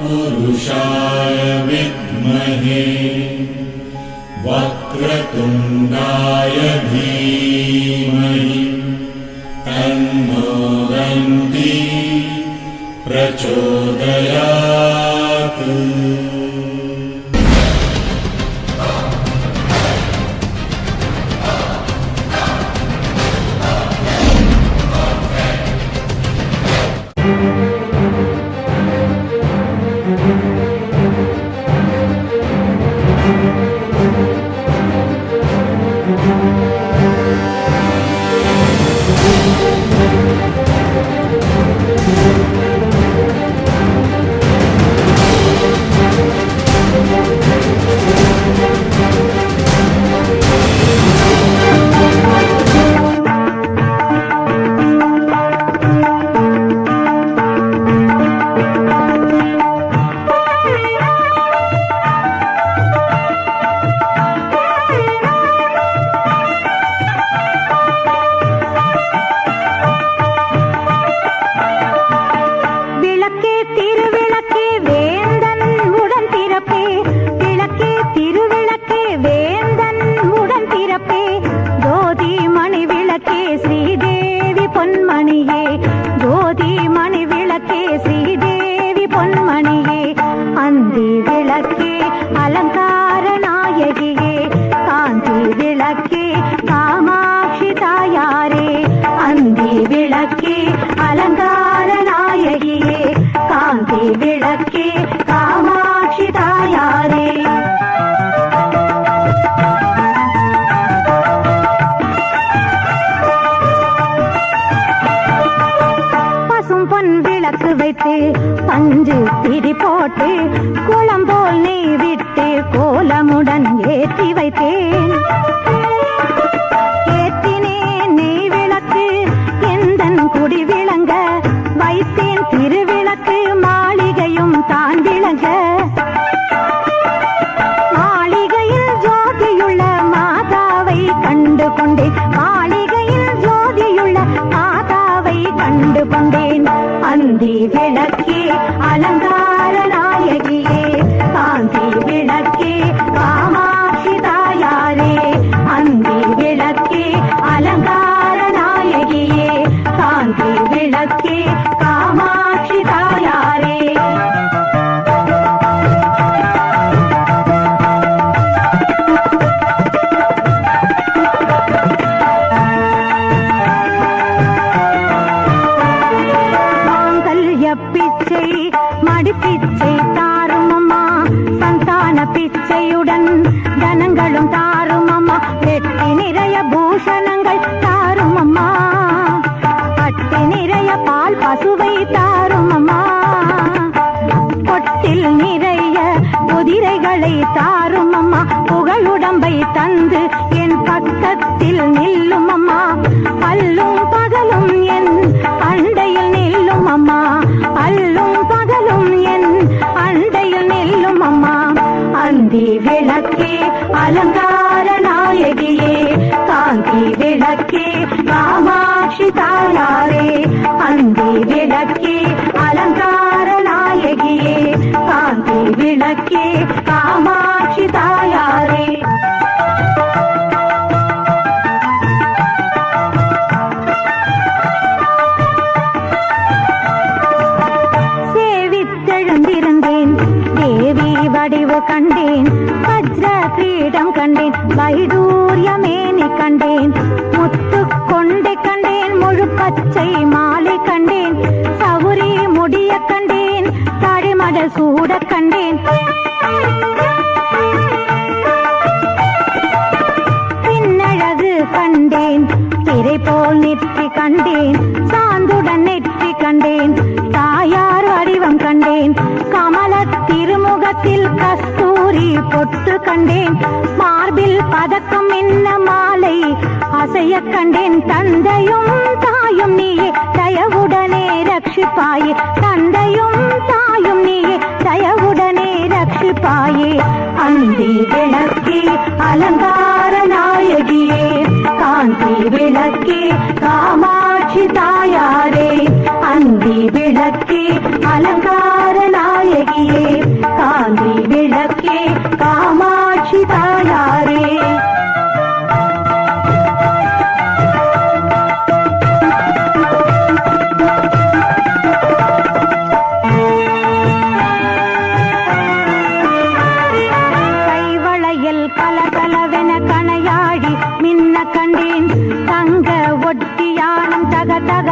तत्पुरुषाय विद्महे वक्रतुण्डाय धीमहि तन्नो दन्ती प्रचोदयात्। பஞ்சு திரி போட்டு குளம்போல் நெய் விட்டு கோலமுடன் ஏற்றி வைத்தேன். ஏற்றினேன் நெய் விளக்கு எந்தன் குடி விளங்க வைத்தேன். திருவிளக்கு மாளிகையும் தான் விளங்க. மாளிகையில் ஜோதியுள்ள மாதாவை கண்டு கொண்டேன். மாளிகையில் ஜோதியுள்ள மாதாவை கண்டு கொண்டேன். அந்தி விளக்கே அலங்கார நாயகியே காந்தி விளக்கே காமாட்சி தாயாரே. அந்தி விளக்கே அலங்கார நாயகியே காந்தி விளக்கே காமாட்சி தாயாரே. பிச்சை மடிப்பிச்சை தாரும் அம்மா. சந்தான பிச்சையுடன் தனங்களும் தாரும் அம்மா. வெட்டி நிறைய பூஷணங்கள் தாரும் அம்மா. பட்டி நிறைய பால் பசுவை தாரும் அம்மா. பொட்டில் நிறைய குதிரைகளை தாரும் அம்மா. புகழுடம்பை தந்து என் பக்கத்தில் நில்லும் அம்மா. அல்லும் பகலும் என் அண்டையில் நில்லும் அம்மா. அல்லும் பகலும் என் அண்டையில் நில்லும் அம்மா. அந்தி விளக்கே அலங்கார நாயகியே காந்தி விளக்கே காமாட்சி தாயாரே. அந்தி விளக்கே அலங்கார நாயகியே காந்தி விளக்கே காமாட்சி தாயாரே. சேவித்தெழுந்திருந்தேன் தேவி வடிவு கண்டேன். வஜ்ர பீடம் கண்டேன். வைடூரியமேனி கண்டேன். முத்து கொண்டை கண்டேன். முழு பச்சை மாலை கண்டேன். சவுரி முடிய கண்டேன். தழிமடல் சூட கண்டேன். பின்னழகு கண்டேன். திரை போல் நெற்றி கண்டேன். சாந்துடன் நெற்றி கண்டேன். தாயார் வடிவம் கண்டேன். கமல திருமுகத்தில் கஸ்தூரி பொட்டு கண்டேன். மார்பில் பதக்கம் என்ன மாலை அசைய கண்டேன். தந்தையும் தாயும் நீயே தயவுடனே ரட்சிப்பாயே. தந்தையும் தாயும் நீயே தயவுடனே ரட்சிப்பாயே. அந்தி விளக்கே அலங்கார நாயகியே காந்தி விளக்கே காமாட்சி தாயாரே. அந்தி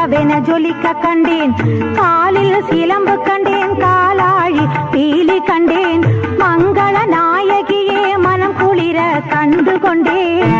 பளபளவென ஜொலிக்க கண்டேன், காலில் சிலம்பு கண்டேன், காலாழி பீலி கண்டேன், மங்கள நாயகியே மனம் குளிர கண்டு கொண்டேன்.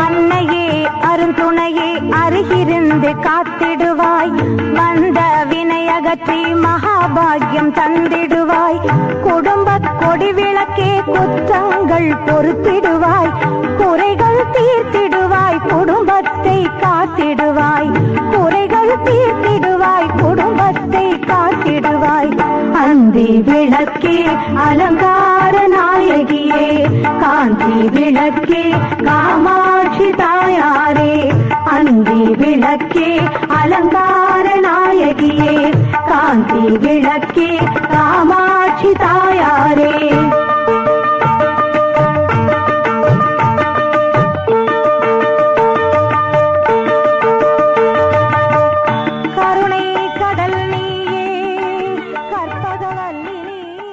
அன்னையே அருந்துணையே அருகிருந்து காத்திடுவாய், வந்த வினையகற்றி மகாபாகியம் தந்திடுவாய், குடும்ப கொடி விளக்கே குற்றங்கள் பொறுத்திடுவாய், குறைகள் தீர்த்திடுவாய், குடும்பத்தை காத்திடுவாய், குறைகள் தீர்த்திடுவாய், குடும்பத்தை காத்திடுவாய். அந்தி விளக்கே அலங்கார நாயகியே, காந்தி விளக்கே காமாட்சி தாயாரே, அந்தி விளக்கே அலங்கார நாயகியே, காந்தி விளக்கே காமாட்சி தாயாரே. கருணை கடல் நீயே, கற்பகவல்லி நீயே.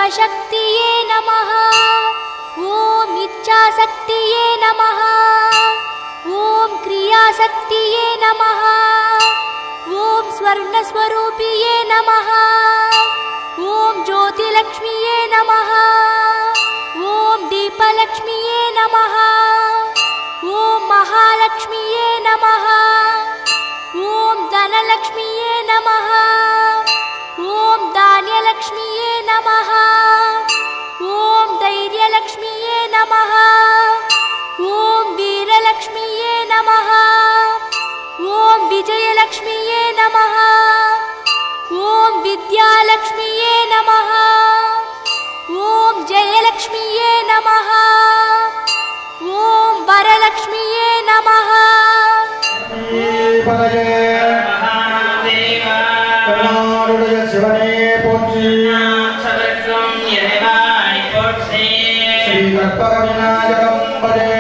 शिवशक्तिये नमः। ॐ इच्छाशक्तिये नमः। ॐ क्रियाशक्तिये नमः। ॐ स्वर्णस्वरूपिये नमः। ॐ ज्योतिलक्ष्मीये नमः। ॐ दीपलक्ष्मीये नमः। ॐ महालक्ष्मीये नमः। ॐ धनलक्ष्मीये नमः। ॐ धान्यलक्ष्मीये नमः। ॐ धैर्यलक्ष्मीये नमः। ॐ वीरलक्ष्मीये नमः। ॐ विजयलक्ष्मीये नमः। ॐ विद्यालक्ष्मीये नमः। ॐ जयलक्ष्मीये नमः। ॐ वरलक्ष्मीये नमः। शिवने पोற்றி श्री कर्पविनायकं पदे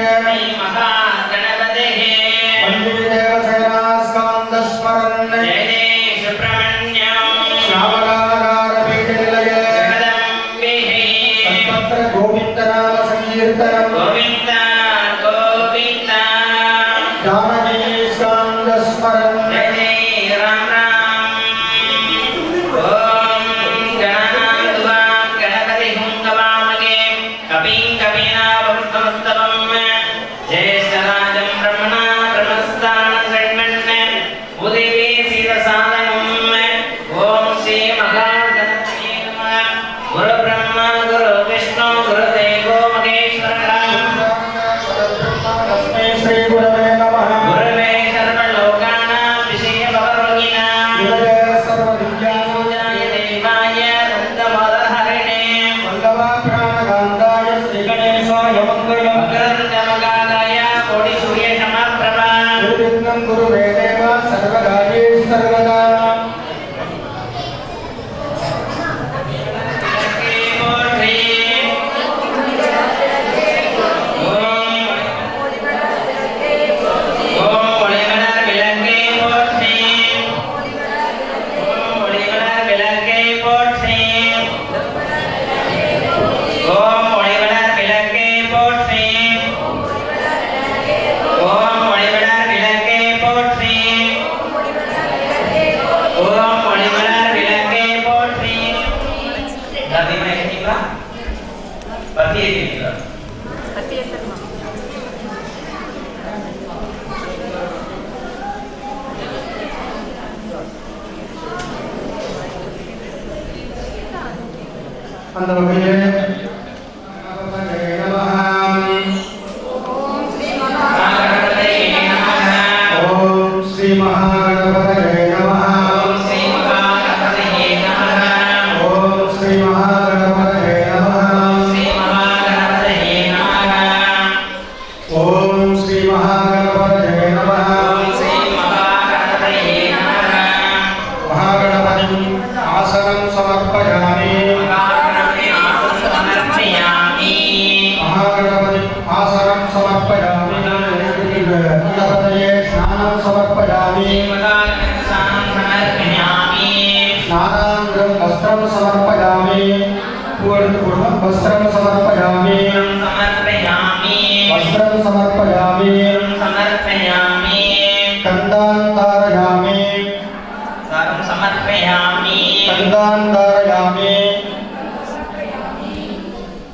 அந்த வகையிலே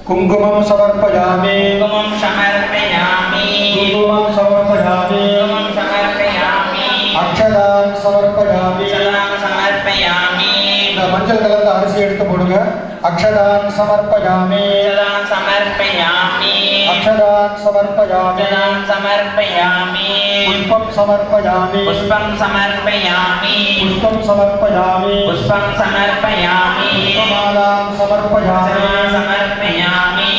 कुंकुमं समर्पयामि कुंकुमं समर्पयामि कुंकुमं समर्पयामि कुंकुमं समर्पयामि अक्षदान समर्पयामि अक्षदान समर्पयामि இந்த மஞ்சள் கலந்த அரிசி எடுத்து போடுங்க अक्षदान समर्पयामि अक्षदान समर्पयामि अक्षदान समर्पयामि अक्षदान समर्पयामि पुष्पं समर्पयामि पुष्पं समर्पयामि पुष्पं समर्पयामि पुष्पं समर्पयामि पुष्पमालां समर्पयामि समर्पयामि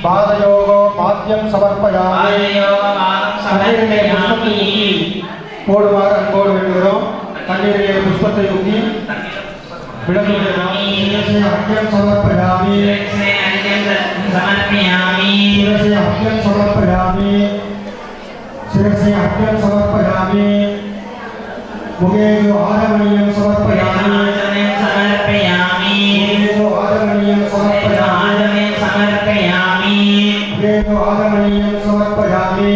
पादयोगो पाद्यं समर्पयामि पादयोगो समर्पयामि போடுமாறு அன்போடு வேண்டுகிறோம் தண்ணீரிலே புஷ்பத்தை ஊற்றி विडम्बयामि अर्घ्यं समर्पयामि अर्घ्यं समर्पयामि शिरसि अर्घ्यं समर्पयामि मुखे आरमणीयं समर्पयामि आरमणीयं समर्पयामि आचमनीयं समर्पयामि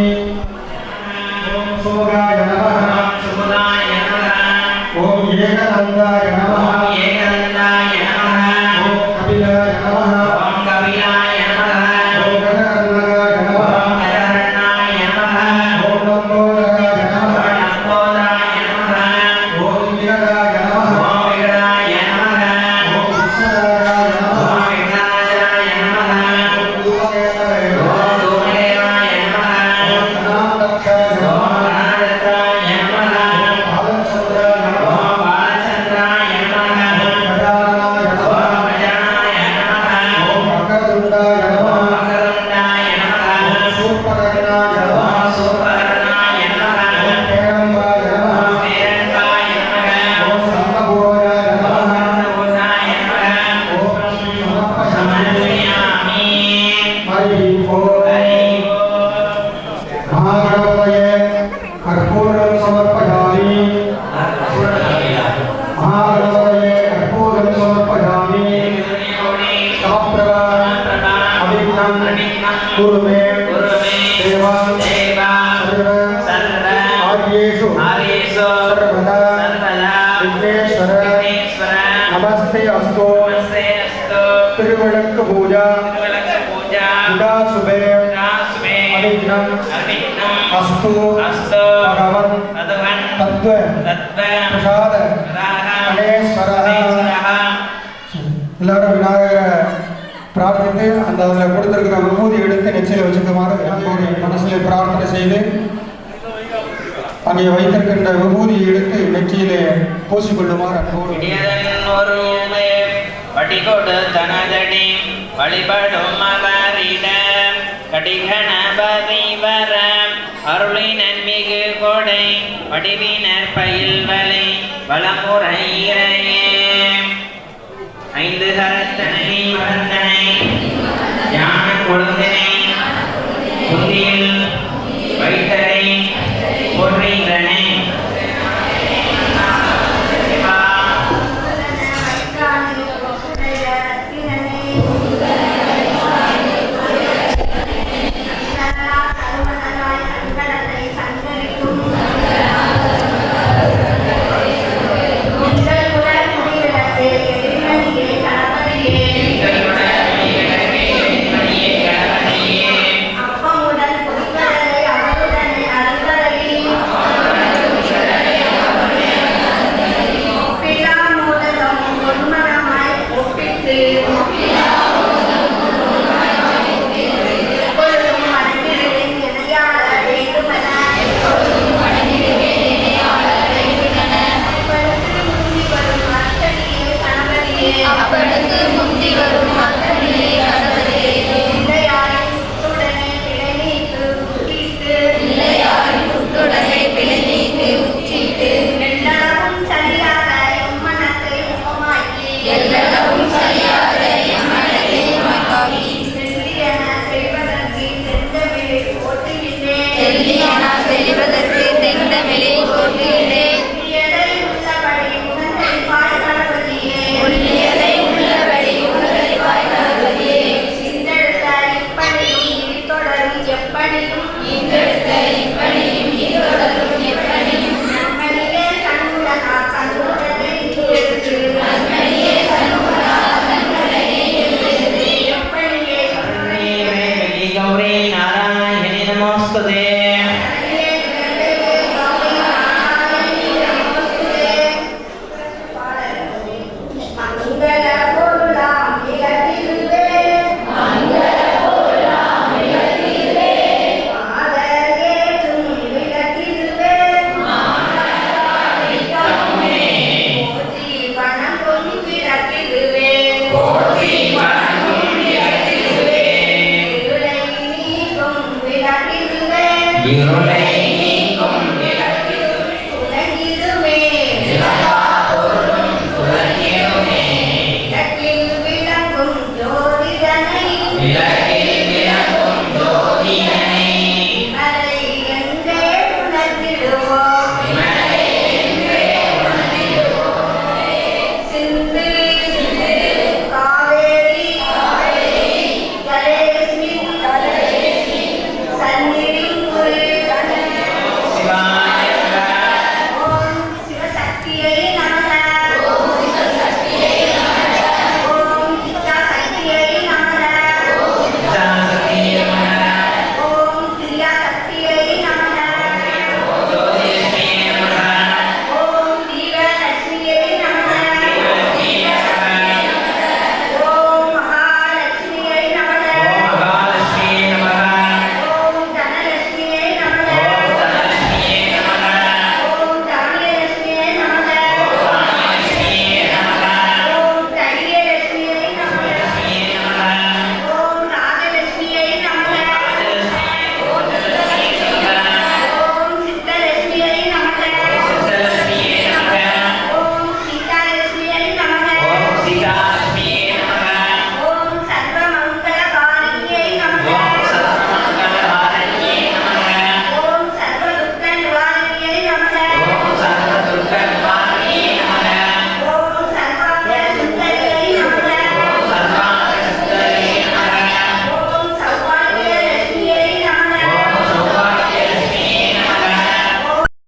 ओम सोगाय नमः सुमुदाय नमः ओम एकदन्ताय नमः एकदन्ताय नमः ओम कपिलाय नमः ओम कपिलाय नमः ओम गणकर्णकाय नमः ओम गणकर्णाय नमः ओम लंबोदराय नमः लंबोदराय नमः ओम विगताय नमः ओम विगताय नमः ओम विघ्नराजाय नमः ओम विघ्नराजाय नमः ओम धूमकेतवे ओम धूमदेवाय नमः ओम गणाध्यक्षाय ओम नमः गणाध्यक्षाय नमः बालचन्द्राय नमः ओम बालचन्द्राय नमः ओम गजाननाय नमः ओम गजाननाय नमः ओम वक्रतुण्डाय नमः ओम वक्रतुण्डाय नमः ओम शूर्पकर्णाय नमः ओम सूर्पकर्णाय नमः ओम हेरम्बाय नमः ओम वीरन्वाय नमः ओम सर्वभूयाय नमः सर्वभूताय नमः ओम समर्पयामि समर्पयामि हरि ओम हरि ओम महागणपतये कर्पूरं समर्पयामि महागणपतये कर्पूरं समर्पयामि समप्रभा अभिघ्नं कुरु मे देवा सर्व आर्येषु सर्वदा विघ्नेश्वर नमस्ते अस्तु திருவிளக்கு பூஜா புடா சுபே அபிக்னம் அஸ்து பகவன் தத்வ பிரசாத கணேஸ்வர எல்லாரும் விநாயகரை பிரார்த்தித்து அந்த அதில் கொடுத்திருக்கிற விபூதி எடுத்து நெச்சியில் வச்சுக்குமாறு எல்லோரும் மனசில் பிரார்த்தனை செய்து அங்கே வைத்திருக்கின்ற விபூதி எடுத்து நெற்றியிலே பூசிக்கொள்ளுமாறு அன்போடு வடிகொடு தனதடி வழிபடும் மகரிடம் கடிகணபதி வர அருளினர் மிகு கொடை வடிவினர் பயில்வலை வளமுறை இறையே ஐந்து கரத்தனை வந்தனை ஞான கொழுந்தனை புந்தியில் வைத்தனை பொறிந்தனை இருளை